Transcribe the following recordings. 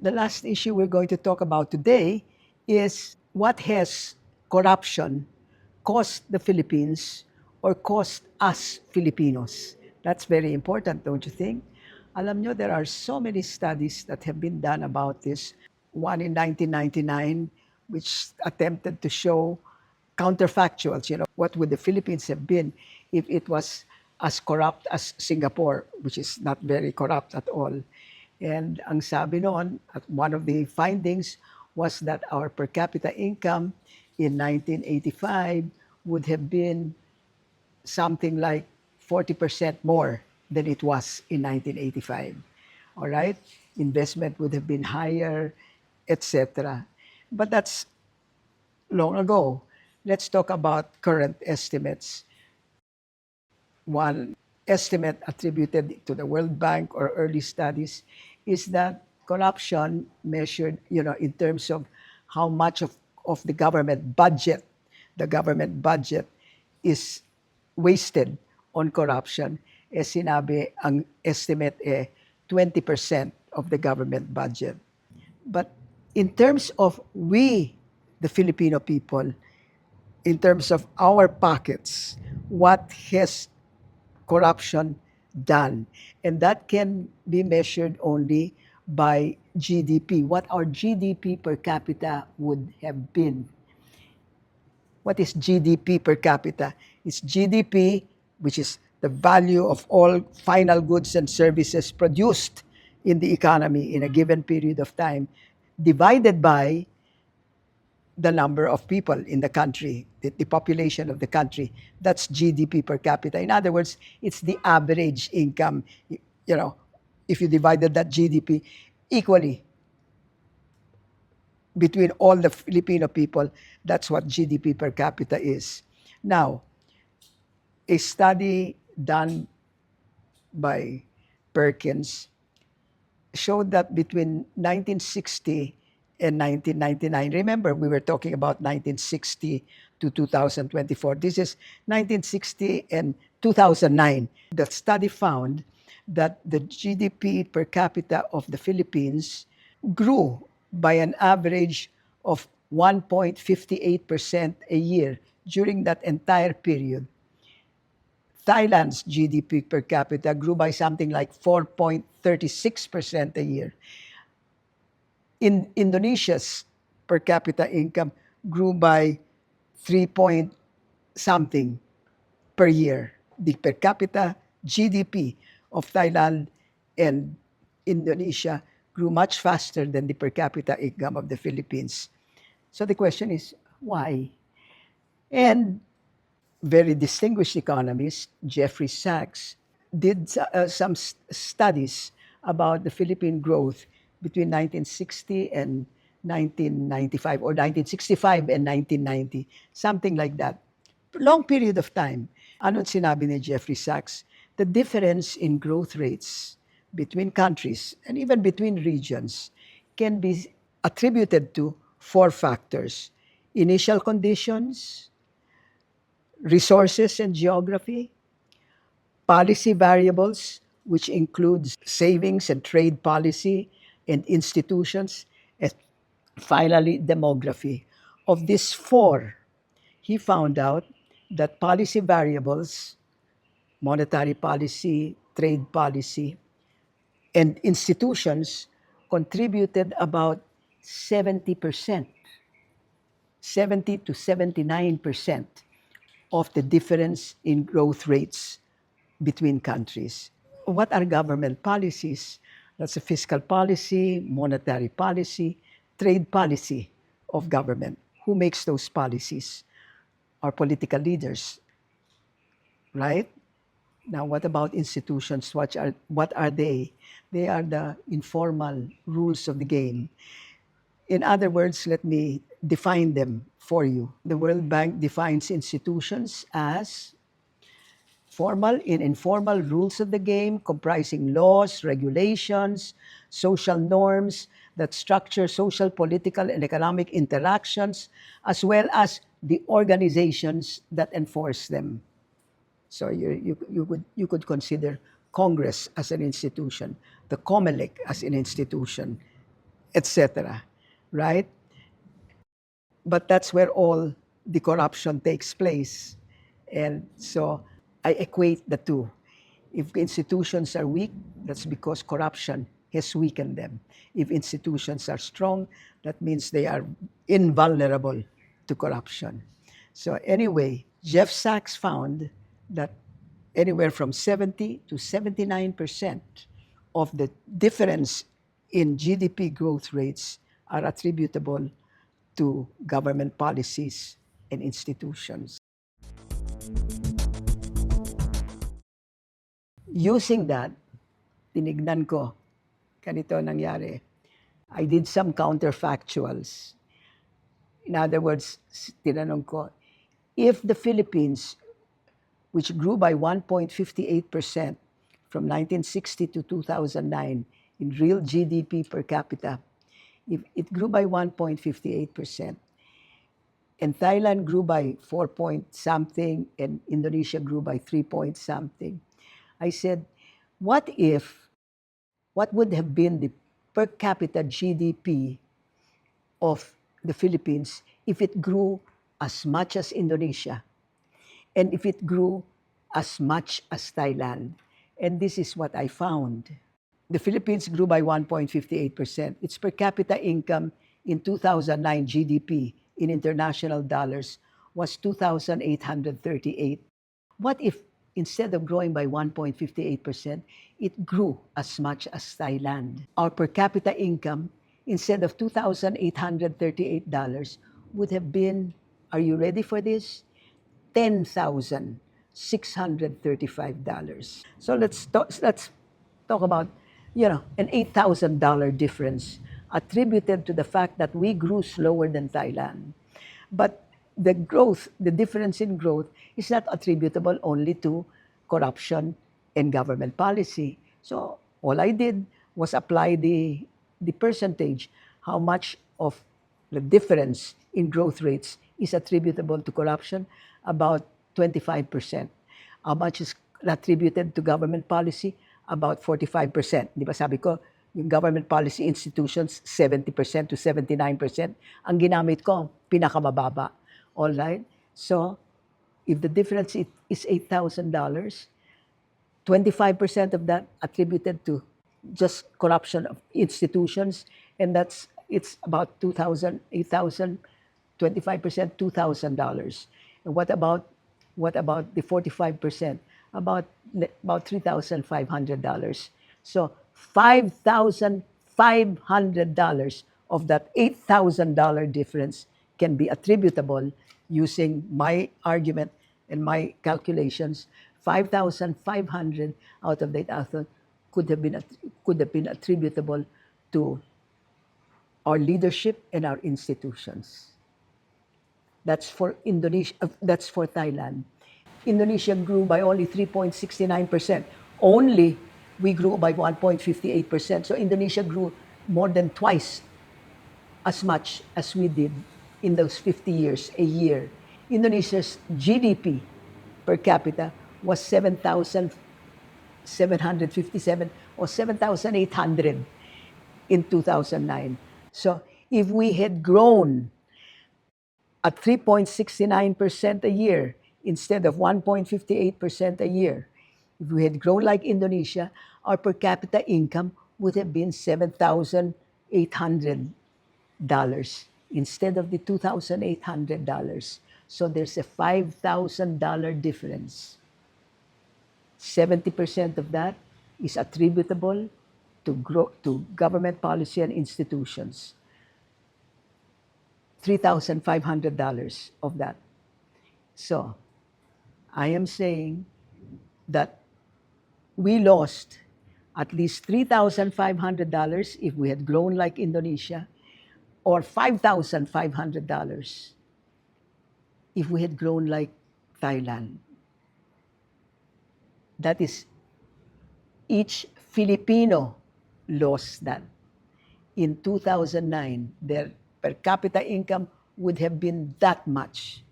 The last issue we're going to talk about today is what has corruption cost the Philippines or cost us Filipinos? That's very important, don't you think? Alam nyo, there are so many studies that have been done about this. One in 1999, which attempted to show counterfactuals. What would the Philippines have been if it was as corrupt as Singapore, which is not very corrupt at all. And ang sabi noon, at one of the findings was that our per capita income in 1985 would have been something like 40% more than it was in 1985. All right? Investment would have been higher, etc. But that's long ago. Let's talk about current estimates. One estimate attributed to the World Bank or early studies is that corruption measured, in terms of how much of the government budget is wasted on corruption, sinabi, ang estimate 20% of the government budget. But in terms of we, the Filipino people, in terms of our pockets, what has corruption done? And that can be measured only by GDP, what our GDP per capita would have been. What is GDP per capita? It's GDP, which is the value of all final goods and services produced in the economy in a given period of time, divided by the number of people in the country, the population of the country. That's GDP per capita. In other words, it's the average income. If you divided that GDP equally between all the Filipino people, that's what GDP per capita is. Now, a study done by Perkins showed that between 1960 and 1999, remember we were talking about 1960 to 2024. This is 1960 and 2009. The study found that the GDP per capita of the Philippines grew by an average of 1.58% a year during that entire period. Thailand's GDP per capita grew by something like 4.36% a year. In Indonesia's per capita income grew by 3 point something per year. The per capita GDP of Thailand and Indonesia grew much faster than the per capita income of the Philippines. So the question is, why? And very distinguished economist, Jeffrey Sachs, did some studies about the Philippine growth between 1960 and 1995, or 1965 and 1990, something like that. Long period of time. Anong sinabi ni Jeffrey Sachs? The difference in growth rates between countries and even between regions can be attributed to four factors: initial conditions, resources and geography, policy variables, which includes savings and trade policy and institutions, and finally, demography. Of these four, he found out that policy variables, monetary policy, trade policy, and institutions contributed about 70%, 70 to 79% of the difference in growth rates between countries. What are government policies? That's a fiscal policy, monetary policy, trade policy of government. Who makes those policies? Our political leaders, right? Now, what about institutions? What are they? They are the informal rules of the game. In other words, let me define them for you. The World Bank defines institutions as formal and informal rules of the game comprising laws, regulations, social norms that structure social, political, and economic interactions, as well as the organizations that enforce them. So you could consider Congress as an institution, the COMELEC as an institution, etc. Right? But that's where all the corruption takes place. And so I equate the two. If institutions are weak, that's because corruption has weakened them. If institutions are strong, that means they are invulnerable to corruption. So, anyway, Jeff Sachs found that anywhere from 70 to 79% of the difference in GDP growth rates are attributable to government policies and institutions. Using that, tinignan ko, ganito nangyari. I did some counterfactuals. In other words, tinanong ko, if the Philippines, which grew by 1.58% from 1960 to 2009 in real GDP per capita, if it grew by 1.58%, and Thailand grew by 4 point something, and Indonesia grew by 3 point something, I said, what if, what would have been the per capita GDP of the Philippines if it grew as much as Indonesia and if it grew as much as Thailand? And this is what I found. The Philippines grew by 1.58%. Its per capita income in 2009 GDP in international dollars was 2,838. What if instead of growing by 1.58%, it grew as much as Thailand? Our per capita income, instead of $2,838, would have been, are you ready for this? $10,635. So let's talk about, an $8,000 difference attributed to the fact that we grew slower than Thailand. But the growth, the difference in growth is not attributable only to corruption and government policy. So all I did was apply the percentage, how much of the difference in growth rates is attributable to corruption, about 25%. How much is attributed to government policy? About 45%. Di ba sabi ko, yung government policy institutions, 70% to 79%. Ang ginamit ko, pinakamababa. All right? So, if the difference is $8,000, 25% of that attributed to just corruption of institutions, and it's about 2,000, 8,000, 25%, $2,000. And what about the 45%? About $3,500. So $5,500 of that $8,000 difference can be attributable, using my argument and my calculations. 5,500 out of the 8,000 could have been attributable to our leadership and our institutions. That's for Indonesia. That's for Thailand. Indonesia grew by only 3.69%. Only we grew by 1.58%. So Indonesia grew more than twice as much as we did in those 50 years a year. Indonesia's GDP per capita was 7,757 or 7,800 in 2009. So if we had grown at 3.69% a year instead of 1.58% a year, if we had grown like Indonesia, our per capita income would have been $7,800 instead of the $2,800. So there's a $5,000 difference. 70% of that is attributable to government policy and institutions. $3,500 of that. So I am saying that we lost at least $3,500 if we had grown like Indonesia, or $5,500 if we had grown like Thailand. That is, each Filipino lost that. In 2009, their per capita income would have been that much.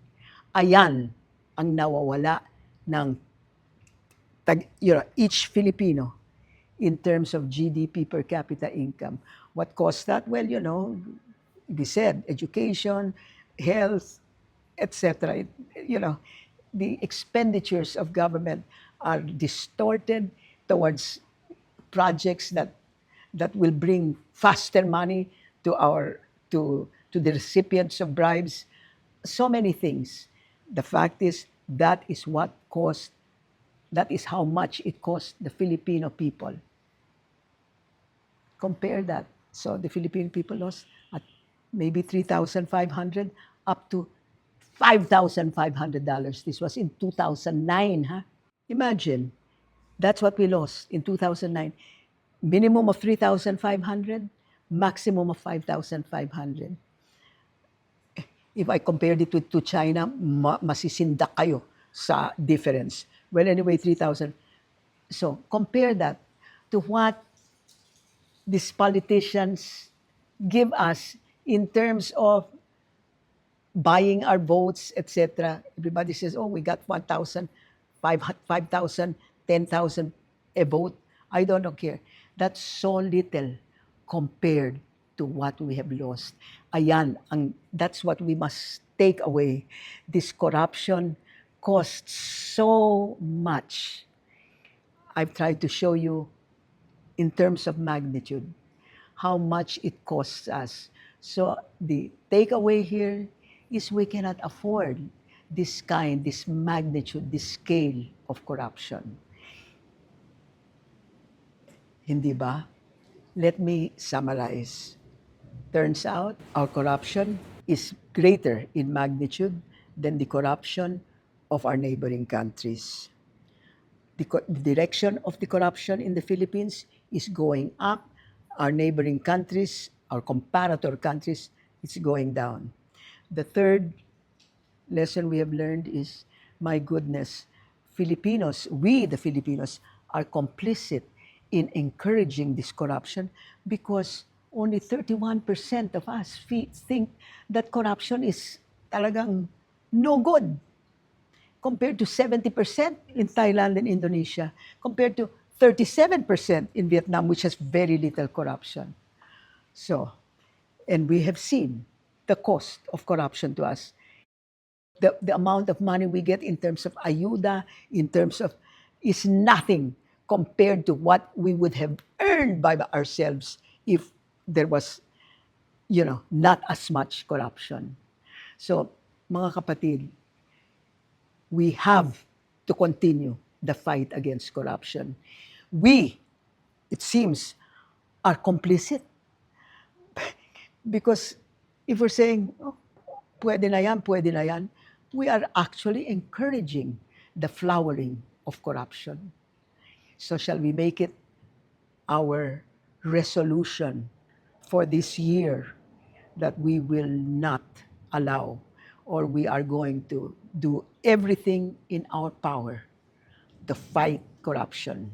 Ayan ang nawawala ng each Filipino in terms of GDP per capita income. What caused that? Well, we said education, health, etc. You know, the expenditures of government are distorted towards projects that will bring faster money to our to the recipients of bribes. So many things. The fact is that is how much it cost the Filipino people. Compare that. So the Filipino people lost at maybe 3,500 up to $5,500. This was in 2009, huh? Imagine, that's what we lost in 2009. Minimum of 3,500, maximum of 5,500. If I compared it to China, masisindak kayo sa difference. Well, anyway, 3,000. So compare that to what these politicians give us in terms of buying our votes, etc. Everybody says, oh, we got 1,000, 5,000, 10,000 a vote. I don't care. That's so little compared to what we have lost. That's what we must take away. This corruption costs so much. I've tried to show you in terms of magnitude how much it costs us. So the takeaway here is we cannot afford this magnitude, this scale of corruption. Hindi ba? Let me summarize. Turns out our corruption is greater in magnitude than the corruption of our neighboring countries. The direction of the corruption in the Philippines is going up. Our neighboring countries, our comparator countries, it's going down. The third lesson we have learned is, my goodness, we the Filipinos, are complicit in encouraging this corruption because only 31% of us think that corruption is talagang no good, compared to 70% in Thailand and Indonesia, compared to 37% in Vietnam, which has very little corruption. So, and we have seen the cost of corruption to us. The amount of money we get in terms of ayuda, in terms of, is nothing compared to what we would have earned by ourselves if there was, not as much corruption. So, mga kapatid, we have to continue the fight against corruption. We, it seems, are complicit because if we're saying, oh, pwede na yan, we are actually encouraging the flowering of corruption. So shall we make it our resolution for this year that we will not allow, or we are going to do everything in our power to fight corruption?